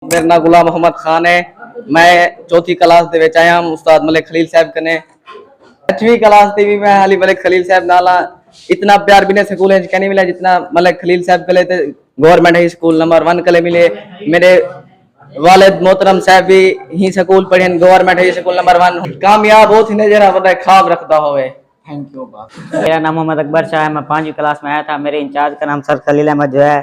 मेरा नाम गुलाम मोहम्मद खान है। मैं चौथी क्लास दे विच आया हूं उस्ताद मलिक खलील साहब कने। 8वीं क्लास दी भी मैं हाली मलिक खलील साहब नाला इतना प्यार बिना स्कूल में नहीं मिला जितना मलिक खलील साहब कले थे। गवर्नमेंट हाई स्कूल नंबर 1 कले मिले। मेरे वालिद मोहतरम साहब भी ही स्कूल पढ़े गवर्नमेंट हाई स्कूल नंबर 1 कामयाब हो थी जरा बड़ा ख्वाब रखता होवे। Thank you. मेरा नाम मोहम्मद अकबर शाह है। मैं 5वीं क्लास में आया था। मेरे इंचार्ज का नाम सर खलील अहमद जो है।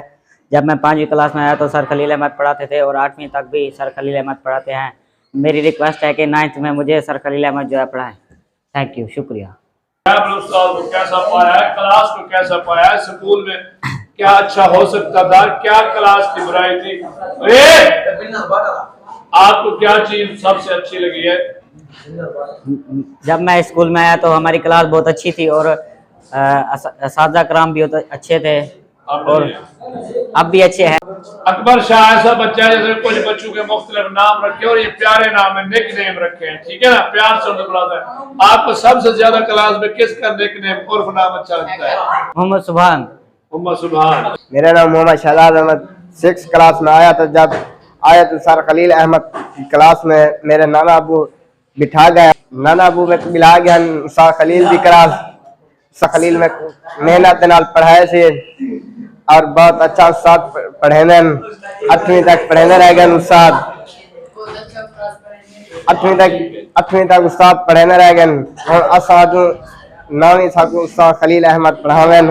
जब मैं 5वीं क्लास में आया तो सर खलील अहमद पढ़ाते थे और 8वीं तक भी सर खलील अहमद पढ़ाते हैं। मेरी रिक्वेस्ट है कि 9th में मुझे सर खलील अहमद जो है पढ़ाएं। थैंक यू, शुक्रिया। कैसा पाया है, क्लास को कैसा पाया है, स्कूल में क्या अच्छा हो सकता था, क्या क्लास की बुराई थी, आपको क्या चीज सबसे अच्छी लगी है? जब मैं स्कूल में आया तो हमारी क्लास बहुत अच्छी थी और असातिज़ा कराम भी अच्छे थे और अब भी अच्छे हैं। अकबर शाह ऐसा बच्चा है जैसे कुछ बच्चों के मुख्तलिफ नाम रखे और ये प्यारे नाम है, निक नेम रखे हैं, ठीक है ना, प्यार से उन्हें बुलाता है। आपको सबसे ज्यादा क्लास में किसका निक नेम उर्फ नाम अच्छा लगता है? मोहम्मद सुभान। मोहम्मद सुभान। मेरा नाम मोहम्मद शहजाद अहमद। 6th क्लास में आया था। जब आया तो सर खलील अहमद क्लास में मेरे नाना अबू बिठा गया। नाना अबू में मिला गया सर खलील की क्लास। सर खलील में मेहनत नाल पढ़ाए से और बहुत अच्छा उस्ताद पढ़ेने 8वीं तक पढ़ेने रह गए उस्ताद। 8वीं तक उस्ताद पढ़ेने रह गए और असाद 9वीं तक उस्ताद खलील अहमद पढ़ावे।